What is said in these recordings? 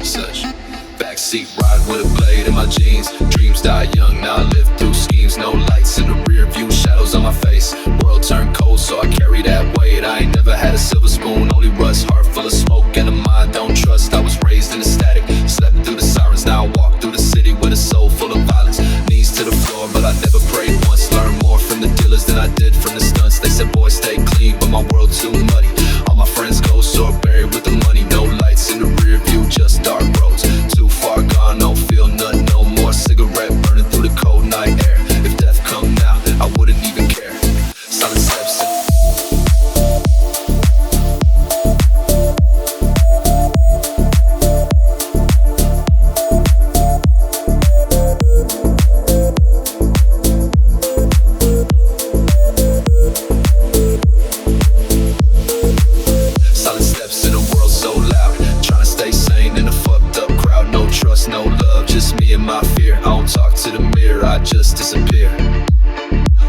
such. Backseat riding with a blade in my jeans. Dreams die young, now I live through schemes. No lights in the rear view, shadows on my face. World turned cold, so I carry that weight. I ain't never had a silver spoon, only rust. Heart full of smoke and a mind don't trust. I was raised in the static, slept through the sirens. Now I walk through the city with a soul full of violence. Knees to the floor, but I never prayed once. Learned more from the dealers than I did from the stunts. They said, boy, stay clean, but my world too muddy. All my friends go so buried with the money. No lights in the rear view, just dark roads. Too far gone, don't feel nothing no more. Cigarette burning through the cold night air. If death come now, I wouldn't even care. Silent steps in. Just disappear.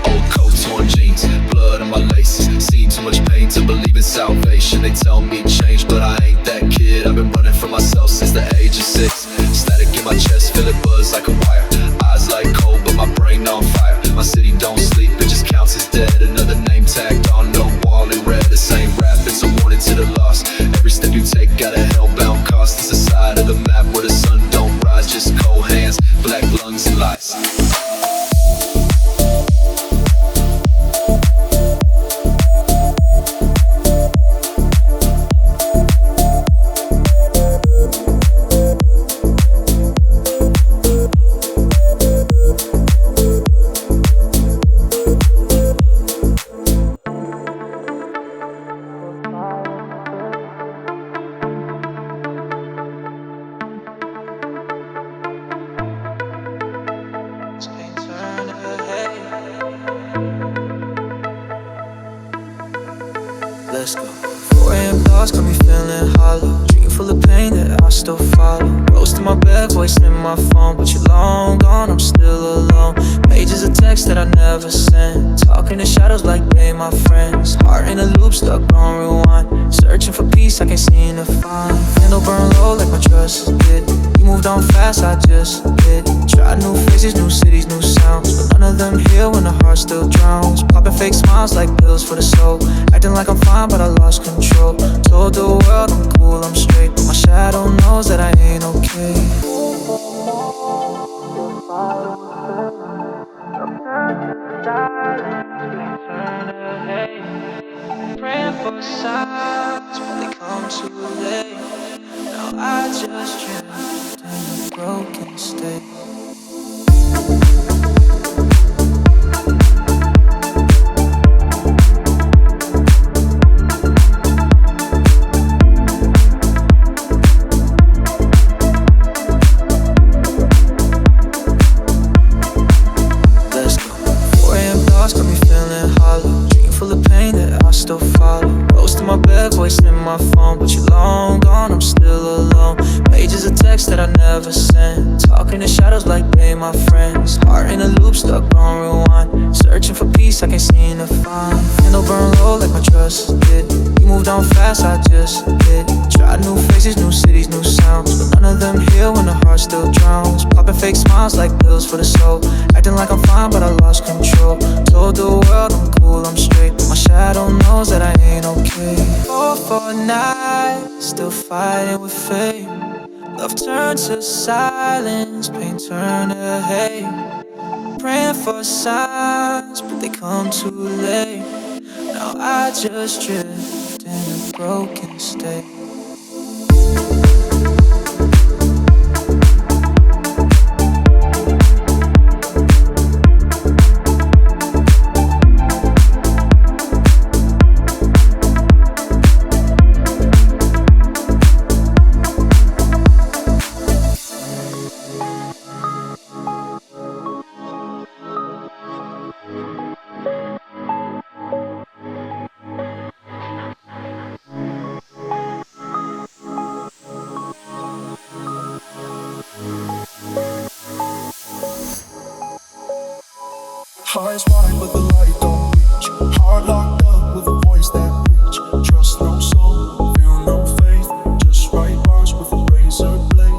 Old coat, torn jeans, blood on my laces. Seen too much pain to believe in salvation. They tell me change, but I ain't that kid. I've been running from myself since the age of 6. Static in my chest, feel it buzz like a wire. Eyes like cold, but my brain on fire. My city don't sleep, it just counts as dead. Another name tagged on the wall in red. The same rap, it's a warning to the lost. Every step you take got a hellbound cost. It's a side of the map where the sun don't rise. Just cold hands, black lungs and lies. Let's go. 4 a.m. thoughts got me feeling hollow. Dream full of pain that I still follow. Rose to my bed, voice in my phone. But you're long gone, I'm still alone. Pages of text that I never sent. Talking in shadows like they my friends. Heart in a loop, stuck on rewind. Searching for peace, I can't seem to find. Candle burn low like my trust is lit. You moved on fast, I just did. Tried new faces, new cities, new sounds. But none of them heal when the heart still drowns. Popping fake smiles like pills for the soul. Acting like I'm fine, but I lost control. Told the world I'm cool, I'm straight. But my shadow knows that I ain't okay. Praying for signs, but they come too late. Now I just drift in a broken state. Voice in my phone, but you're long gone, I'm still alone. Pages of text that I never sent. Talking in shadows like they my friends. Heart in a loop, stuck on rewind. Searching for peace, I can't seem to find. Candle burn low like my trust is lit. You moved on fast, I just did. Tried new faces, new cities, new sounds. But none of them heal when the heart still drowns. Popping fake smiles like pills for the soul. Acting like I'm fine, but I lost control. Told the world I'm cool, I'm straight. But my shadow knows that I ain't okay. For a night, still fighting with fate. Love turned to silence, pain turned to hate. Praying for signs, but they come too late. Now I just drift in a broken state. Eyes wide but the light don't reach. Heart locked up with a voice that preach. Trust no soul, feel no faith. Just write bars with a razor blade.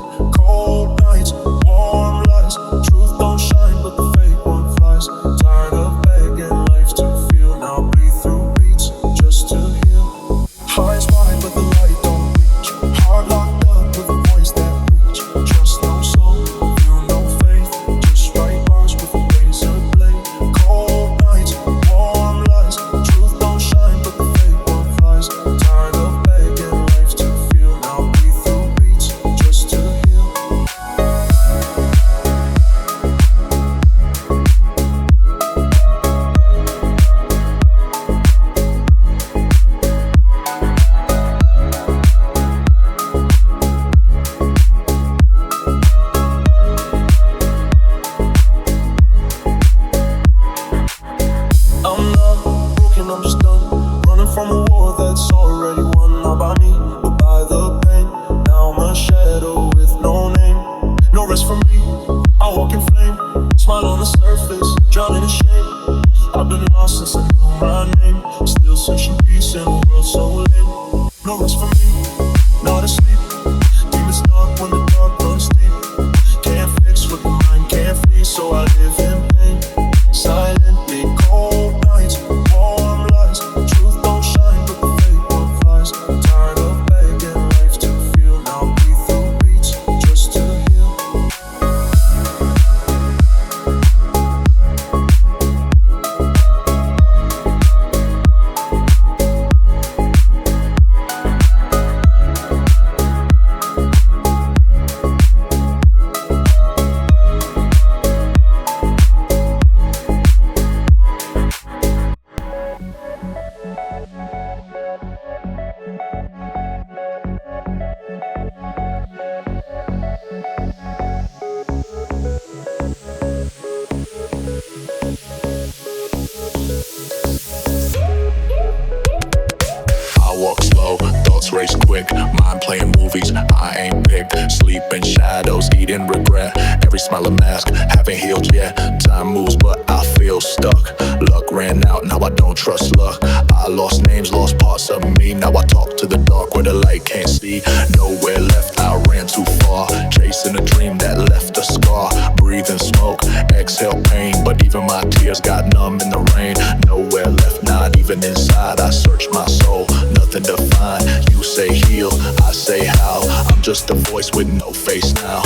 mind playing movies. I ain't picked. Sleep in shadows, eating regret. Every smile a mask, haven't healed yet. Time moves, but I feel stuck. Luck ran out, now I don't trust luck. I lost names, lost parts of me. Now I talk to the dark where the light can't see. Nowhere left, I ran too far. Chasing a dream that left a scar. Breathing smoke, exhale pain. But even my tears got numb in the rain. Nowhere left, not even inside. I search my soul, nothing to find. You say heal, I say how. I'm just a voice with no face now.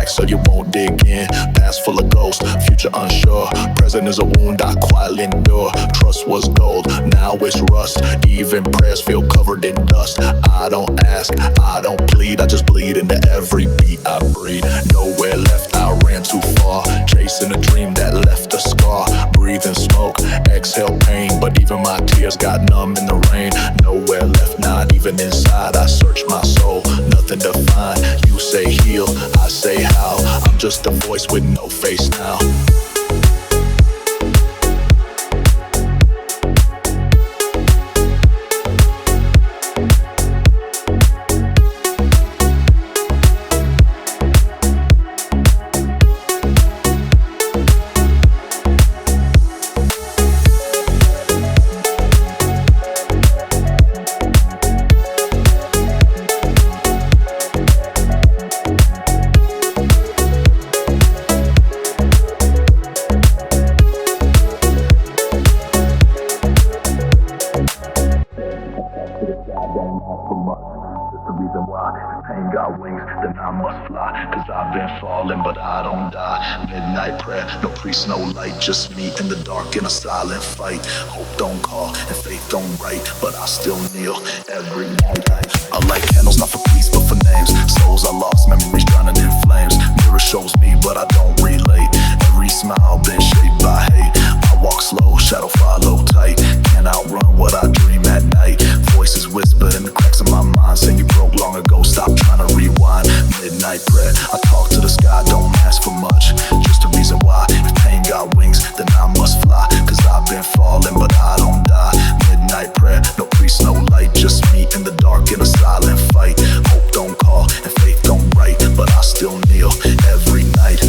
So you won't dig in. Past full of ghosts, future unsure. Present is a wound I quietly endure. Trust was gold, now it's rust. Even prayers feel covered in dust. I don't ask, I don't plead. I just bleed into every beat I breathe. Nowhere left, I ran too far. Chasing a dream that left a scar. Breathing smoke, exhale pain. But even my tears got numb in the rain. Nowhere left, not even inside. I search my soul, nothing to find. You say heal, I say how. I'm just a voice with no face now. No light, just me in the dark in a silent fight. Hope don't call and faith don't write, but I still kneel every night. I light candles not for peace but for names. Souls I lost, memories drowning in flames. Mirror shows me but I don't relate. Every smile been shaped by hate. I walk slow, shadow follow tight. Can't outrun what I dream at night. Voices whisper in the cracks of my mind, saying you broke long ago, stop trying to rewind. Midnight prayer, I talk to the sky, don't ask for much. Just a reason why. If pain got wings, then I must fly. Cause I've been falling, but I don't die. Midnight prayer, no priest, no light. Just me in the dark in a silent fight. Hope don't call and faith don't write, but I still kneel every night.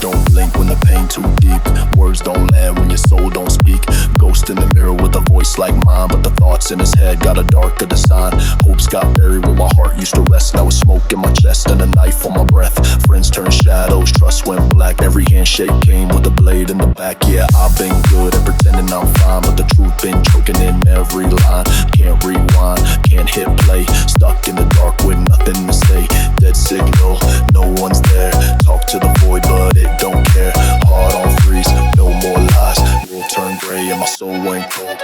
don't blink when the pain too deep. Words don't land when your soul don't speak. Ghost in the mirror with a voice like mine, but the thoughts in his head got a darker design. Hopes got buried where my heart used to rest. Now it's smoke in my chest and a knife on my breath. Friends turn shadows, trust went black. Every handshake came with a blade in the back. Yeah, I've been good at pretending I'm fine, but the truth been choking in every line. Can't rewind, can't hit play. Stuck in the dark with nothing to say. Dead signal, no one's there. Talk to the void, but it don't care. Heart on freeze, no more lies. World turned gray and my soul went cold.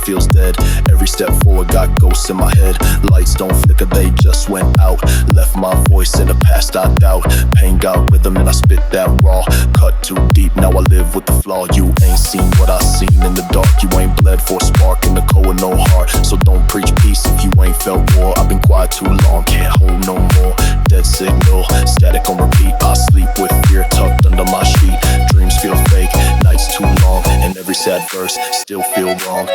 Feels dead. Every step forward got ghosts in my head. Lights don't flicker, they just went out. Left my voice in the past, I doubt. Pain got rhythm and I spit that raw. Cut too deep, now I live with the flaw. You ain't seen what I seen in the dark. You ain't bled for a spark in the cold with no heart. So don't preach peace if you ain't felt war. I've been quiet too long, can't hold no more. Dead signal, static on repeat. I sleep with fear tucked under my sheet. Dreams feel fake, nights too long. And every sad verse still feel wrong.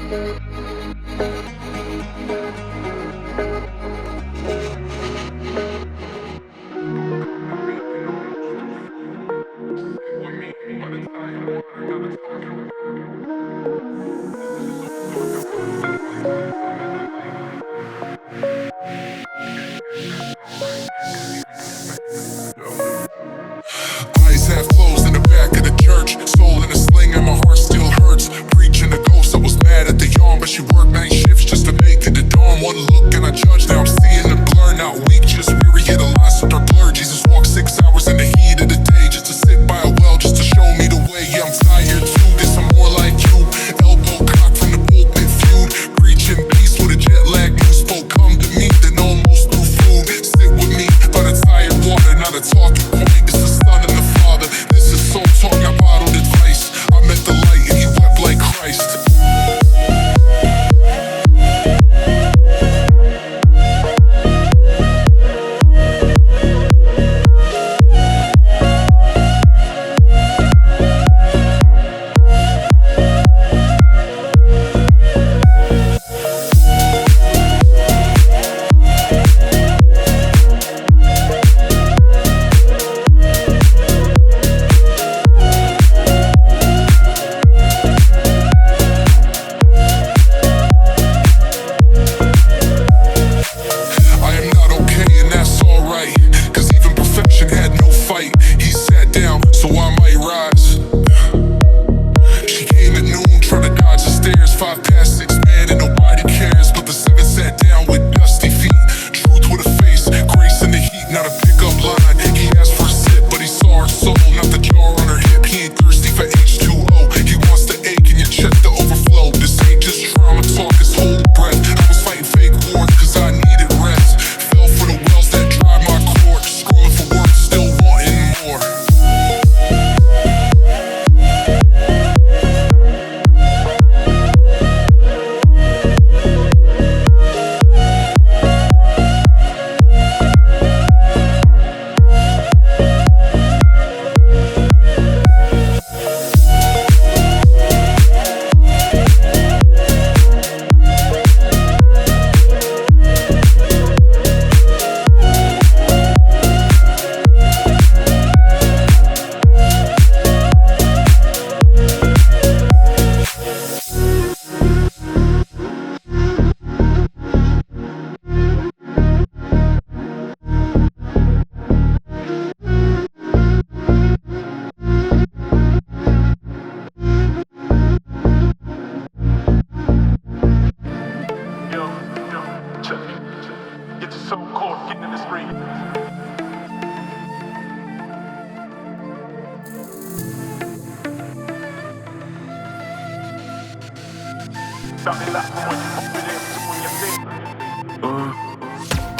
Eyes half closed in the back of the church. Soul in a sling and my heart still hurts. Preaching to ghosts, I was mad at the yawn, but she worked night shifts just to make it to dawn. One look and I judge, now I'm seeing the blur. Not weak, just weary, hit a line so dark blur. Jesus walked 6 hours in the heat of the day just to sit by a well, just to show me the way. Yeah, I'm tired too, guess I'm more like you. Elbow cocked from the pulpit feud. Preaching peace with a jet lag news spoke. Come to me, then almost through food. Sit with me by the tired water, not a talking point. It's the Son and the Father. This is soul talk, I bottled advice. I met the light and he wept like Christ.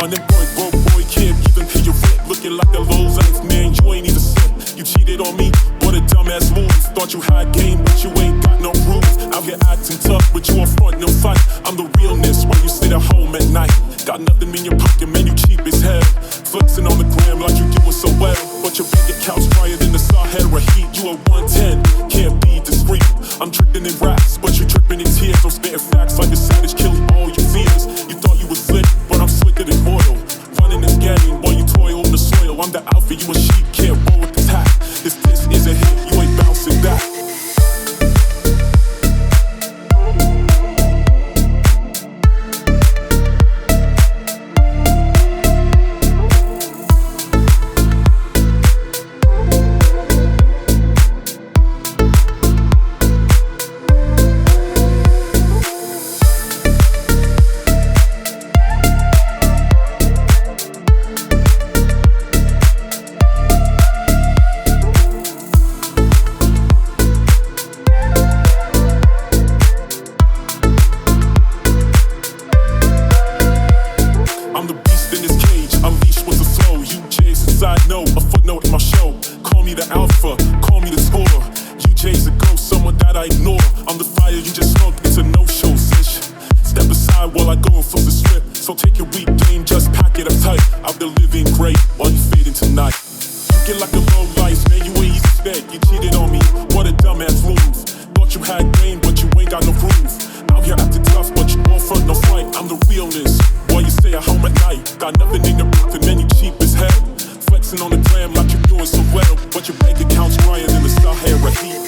Unemployed broke boy, can't even pay your rent. Looking like a low life, man, you ain't even sent. You cheated on me, what a dumbass move. Thought you had game, but you ain't got no proof. Out here acting tough, but you on front, no fight. I'm the realness when you sit at home at night. Got nothing in your pocket, man, you cheap as hell. Flexing on the gram like you doing so well. But your bank account's drier than the Sahara heat. You a 110, can't be discreet. I'm tripping in raps, but you tripping in tears. I'm spitting facts like a savage, killing all your fears. You thought you was slick, but I'm slicker than oil. Running this game while you toil on the soil. I'm the alpha, you a sheep, can't roll with the tack. This is a hit, you ain't bouncing back. Out here acting tough, but you won't front no fight. I'm the realness. Boy, you stay at home at night. Got nothing in the roof and then you cheap as hell. Flexing on the gram like you're doing so well, but your bank account's crying in the Sahara heat.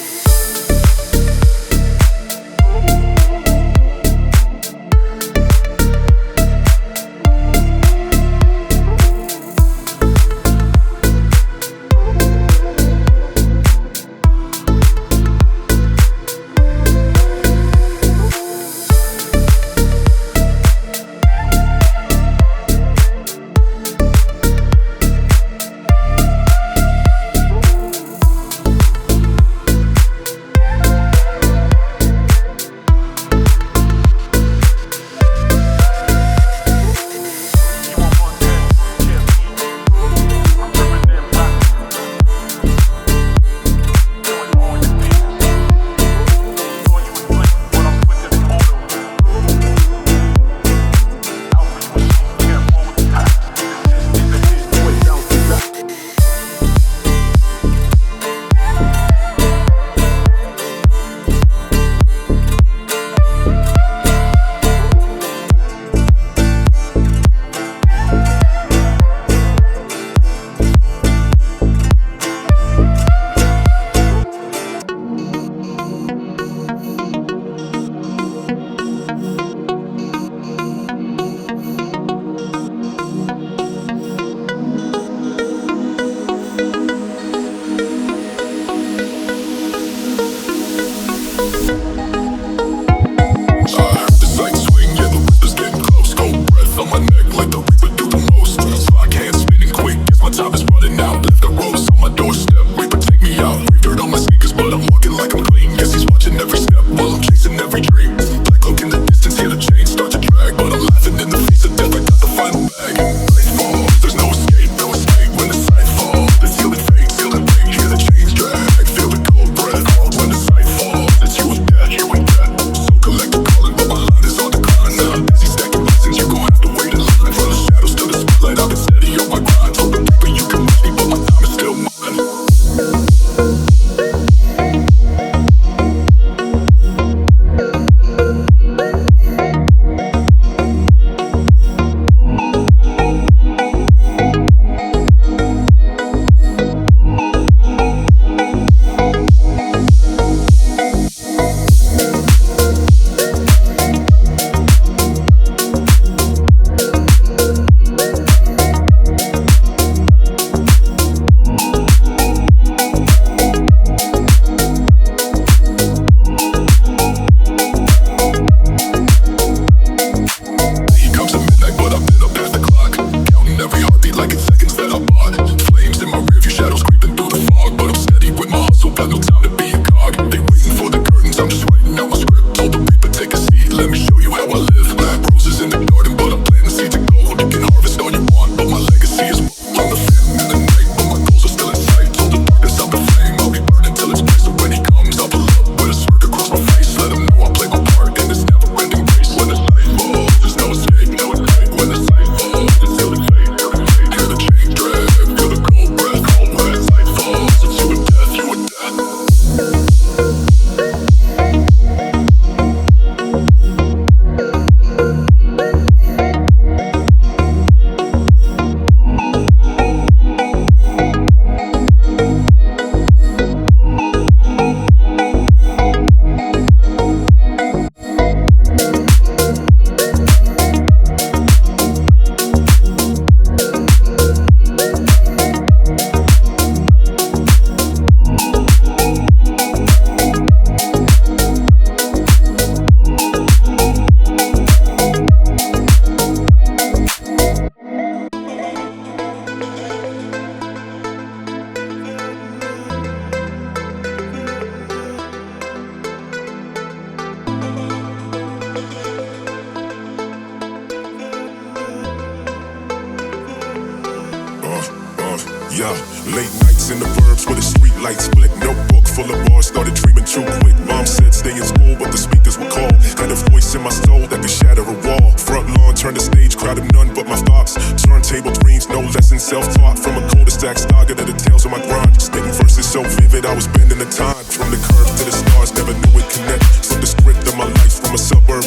Yeah, late nights in the burbs with a street light split. Notebook full of bars, started dreaming too quick. Mom said stay in school, but the speakers would call. Had a voice in my soul that could shatter a wall. Front lawn turned the stage, crowd of none but my thoughts. Turntable dreams, no lessons, self-taught. From a cul-de-sac saga to the tales of my grind. Spitting verses so vivid, I was bending the time. From the curve to the stars, never knew it connect. So the script of my life from a suburb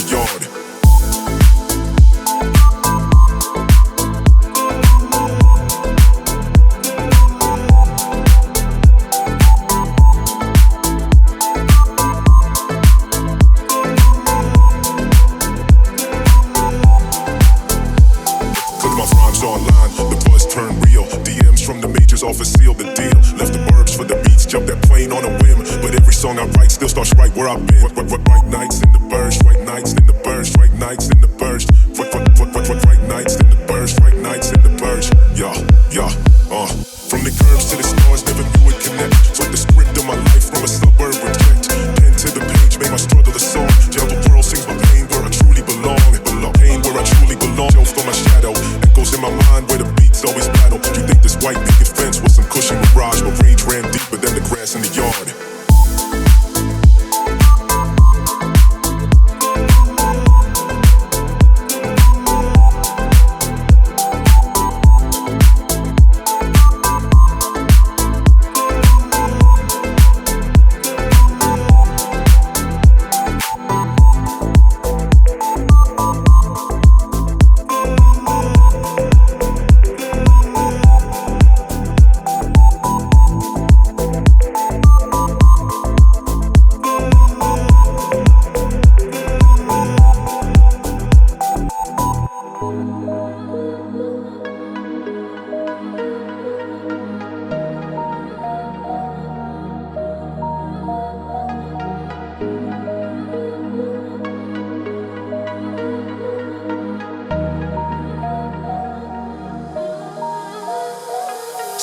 the yard. Online, the buzz turned real. DMs from the majors offer seal the deal. Left the burbs for the beats, jumped that plane on a whim. But every song I write still starts right where I've been. Right nights in the burst, right nights in the burst, right nights in the burst. Right nights in the burst, right nights in the burst. Yeah. From the curves to the stars, never knew it connect. Took the script of my life from a suburb reject. Pen to the page, made my struggle a song. Gentle pearl sings my pain where I truly belong. Pain where I truly belong. Jump for my shadow. Echoes in my mind where the beats always battle. You think this white picket fence was some cushion mirage, but rage ran deeper than the grass in the yard.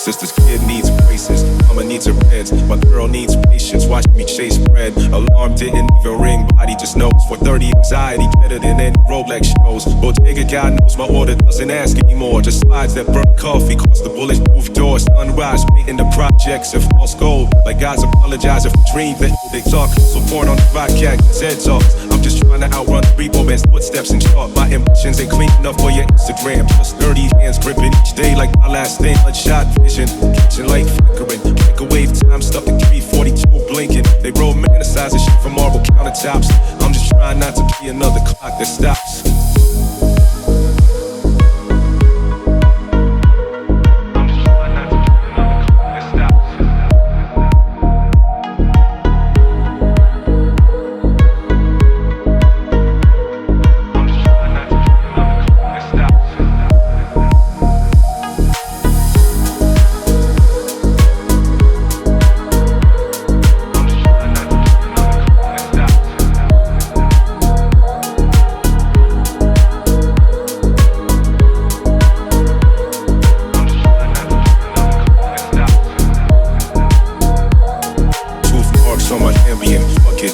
Sister's kid needs braces, mama needs her meds. My girl needs patience, watching me chase bread. Alarm didn't even ring, body just knows. 4:30 anxiety, better than any Rolex shows. Bodega guy knows my order, doesn't ask anymore. Just slides that burnt coffee, cost the bulletproof doors. Sunrise, waiting the projects and false gold. Like guys apologizing for dreams that they talk. So porn on the vodka, head talks. I'm just trying to outrun the repo man's footsteps and chart. My ambitions ain't clean enough for your Instagram. Just 30 hands gripping each day like my last thing. Bloodshot vision, kitchen light flickering. Microwave time stuck in 342 blinking. They romanticize the shit from marble countertops. I'm just trying not to be another clock that stops.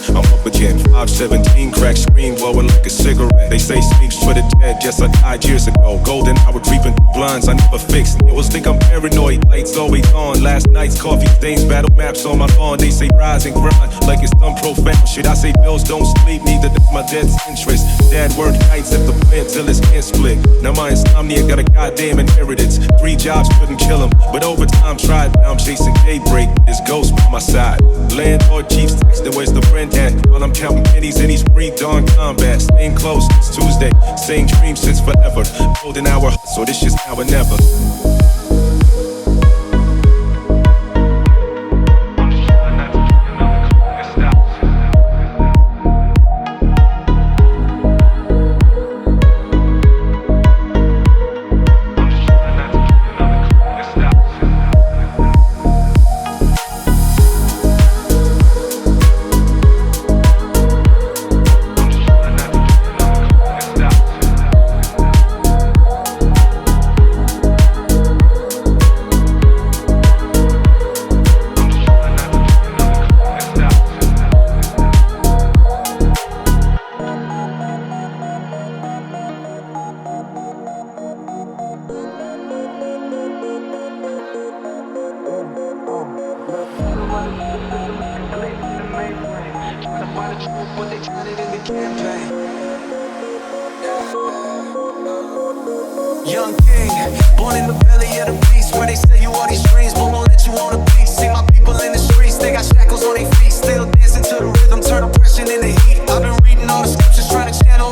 I'm up again, 517, crack screen, blowing like a cigarette. They say speaks for the dead, guess I died years ago. Golden hour creeping through blinds, I never fixed. Niggas think I'm paranoid, lights always on. Last night's coffee stains, battle maps on my lawn. They say rise and grind, like it's some profound shit. I say bills don't sleep, neither does my debt's interest. Dad worked nights at the plant till his hands split. Now my insomnia got a goddamn inheritance. 3 jobs couldn't kill him, but over time tried. Now I'm chasing daybreak, his ghost by my side. Landlord keeps texting, where's the rent at? While I'm counting pennies in these pre-dawn combat. Staying close, it's Tuesday, same dream since forever. Golden hour, so this shit's now or never. Young king, born in the belly of the beast, where they say you all these dreams, but won't let you on a beat. See my people in the streets, they got shackles on their feet, still dancing to the rhythm, turn oppression into heat. I've been reading all the scriptures, trying to channel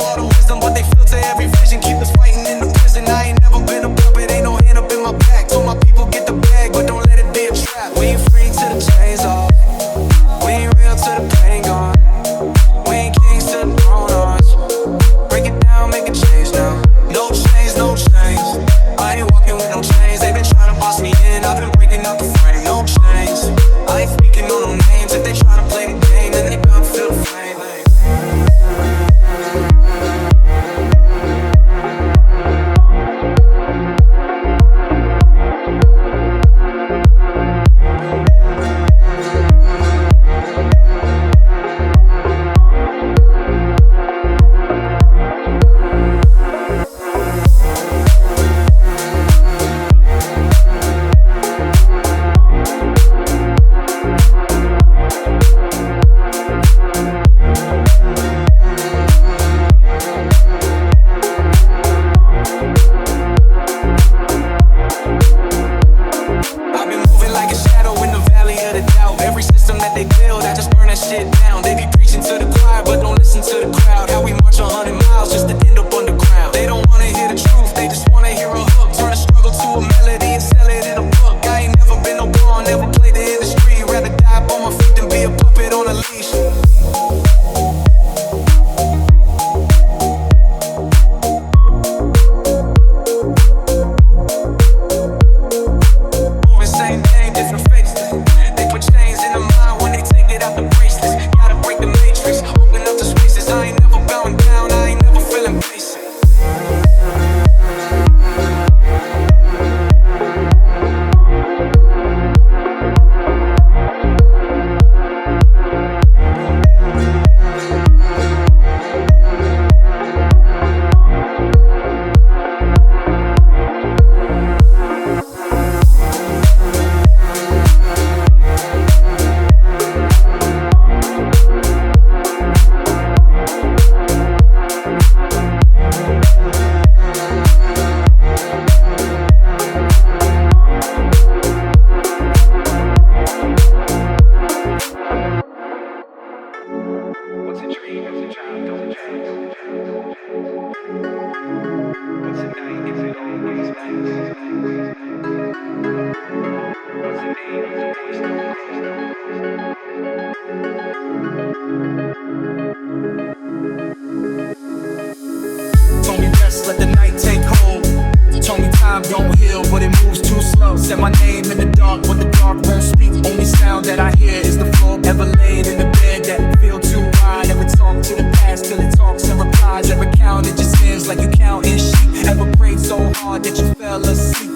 Said my name in the dark, but the dark won't speak. Only sound that I hear is the floor. Ever laid in the bed that feel too wide. Ever talk to the past till it talks and replies. Ever counted your sins like you counting sheep. Ever prayed so hard that you fell asleep.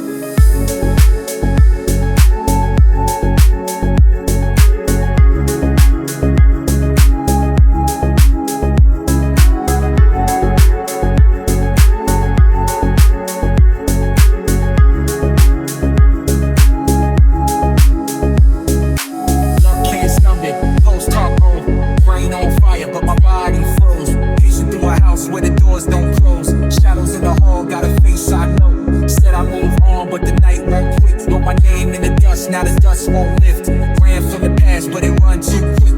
Where the doors don't close, shadows in the hall, got a face I know. Said I move on, but the night won't quit. Wrote my name in the dust, now the dust won't lift. Ran from the past, but it run too quick.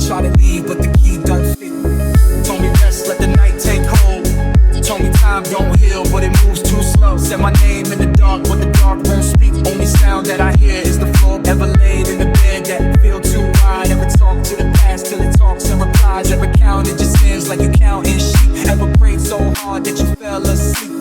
Try to leave, but the key don't fit. Told me rest, let the night take hold. Told me time don't heal, but it moves too slow. Said my name in the dark, but the dark won't speak. Only sound that I hear is the floor. Ever laid in the bed that feel too wide. Ever talk to the past till it talks and replies. Ever counted your sins like you counting sheep. Ever prayed so hard that you fell asleep.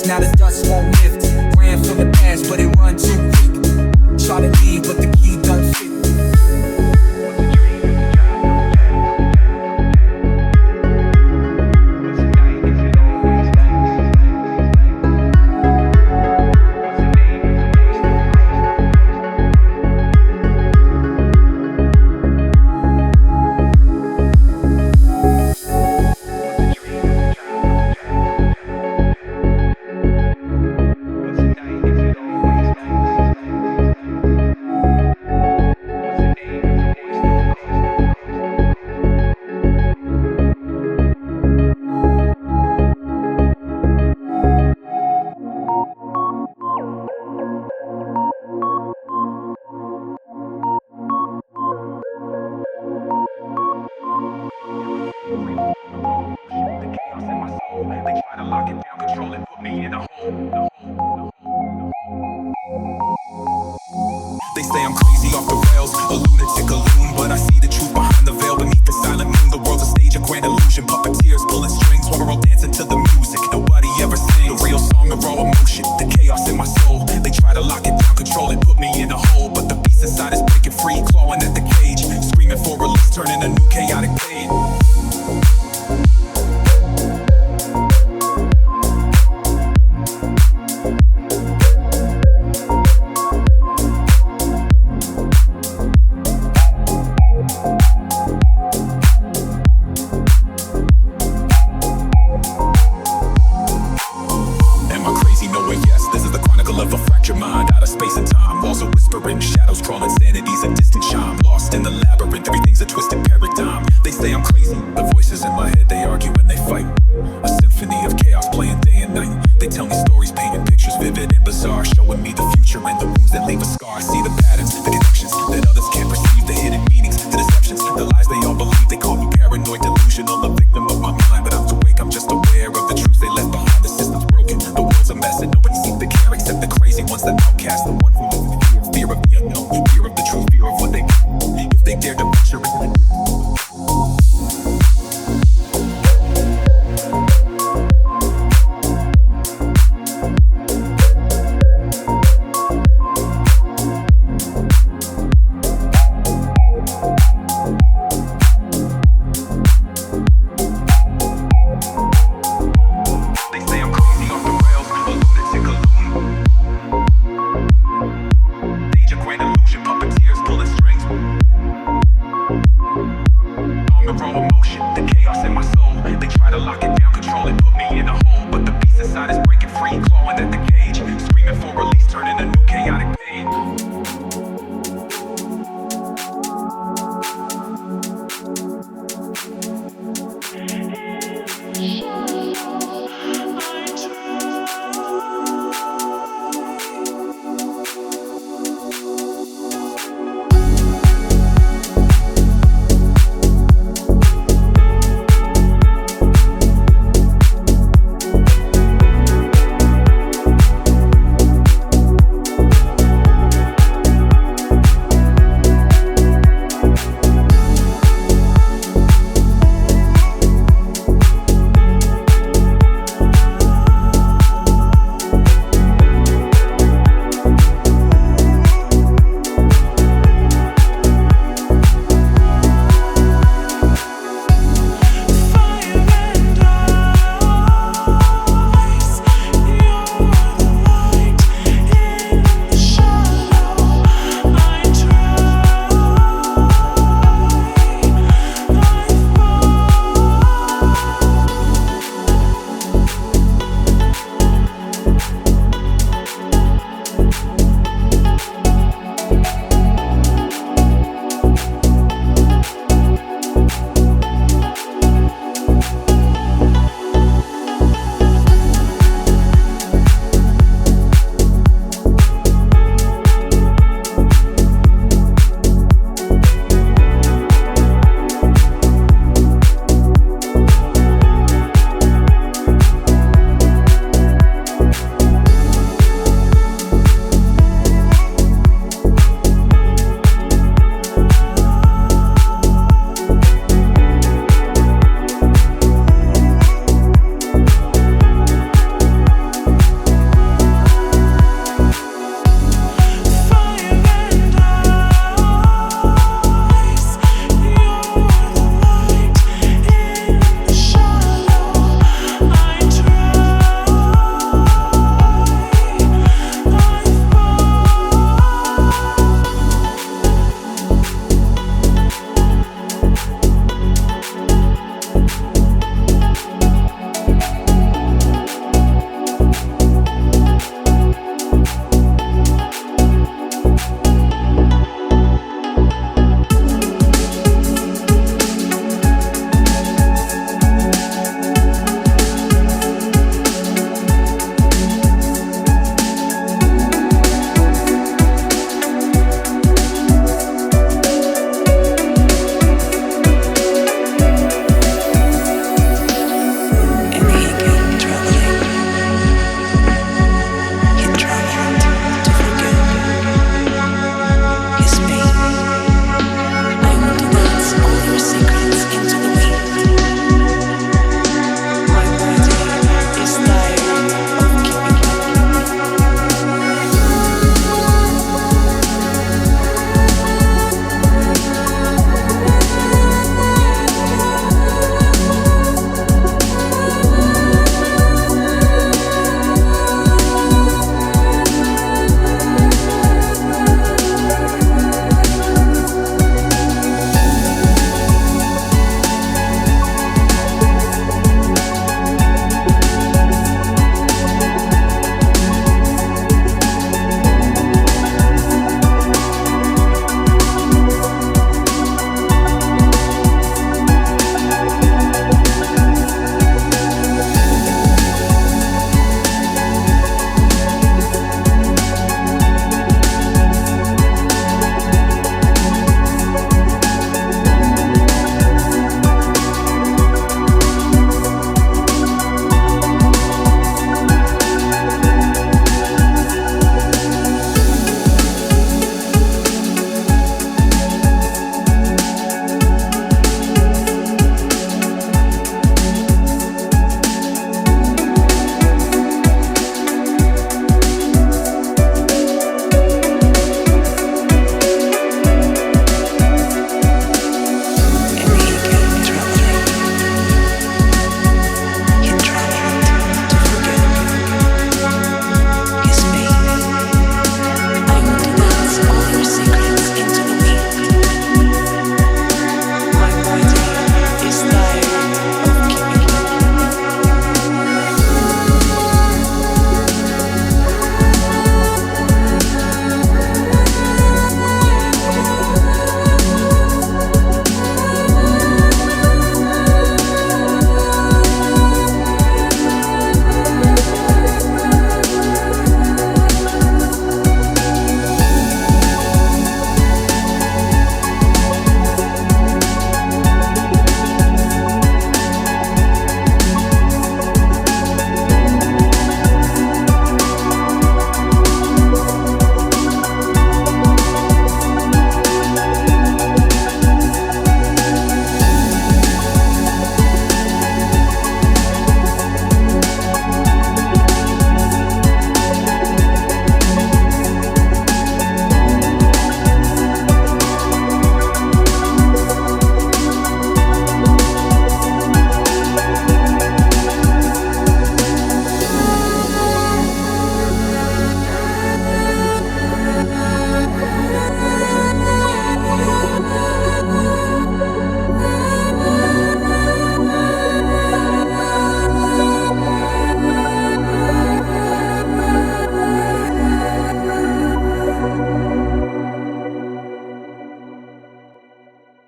Now the dust won't lift. Ran from the past, but it run too quick. Try to leave, but the key don't fit. They try to lock it down, control it, put me in a hole. They say I'm crazy off the rails, a lunatic, a loon, but I see the truth behind the veil beneath the silent moon. The world's a stage, a grand illusion, puppeteers pulling strings while we're all dancing to the music. Nobody ever sings the real song of raw emotion, the chaos in my soul. They try to lock it down, control it, put me in a hole, but the beast inside is breaking free, clawing at the cage, screaming for release, turning a new chaotic page. Shadows crawling, sanity's a distant chime. Lost in the labyrinth, everything's a twisted paradigm. They say I'm crazy, the voices in my head, they argue and they fight. A symphony of chaos playing day and night. They tell me stories, painting pictures vivid and bizarre, showing me the future and the wounds that leave a scar. I see the patterns, the connections that others can't perceive, the hidden meanings, the deceptions, the lies they all believe. They call me paranoid, delusional, a victim of my mind, but I'm awake, I'm just aware of the truths they left behind. The system's broken, the world's a mess, and nobody seems to care except the crazy ones, the outcasts, the one who live in fear of the unknown, fear of the truth, fear of what they if they dare to venture it. Emotion, the chaos in my soul, they try to lock it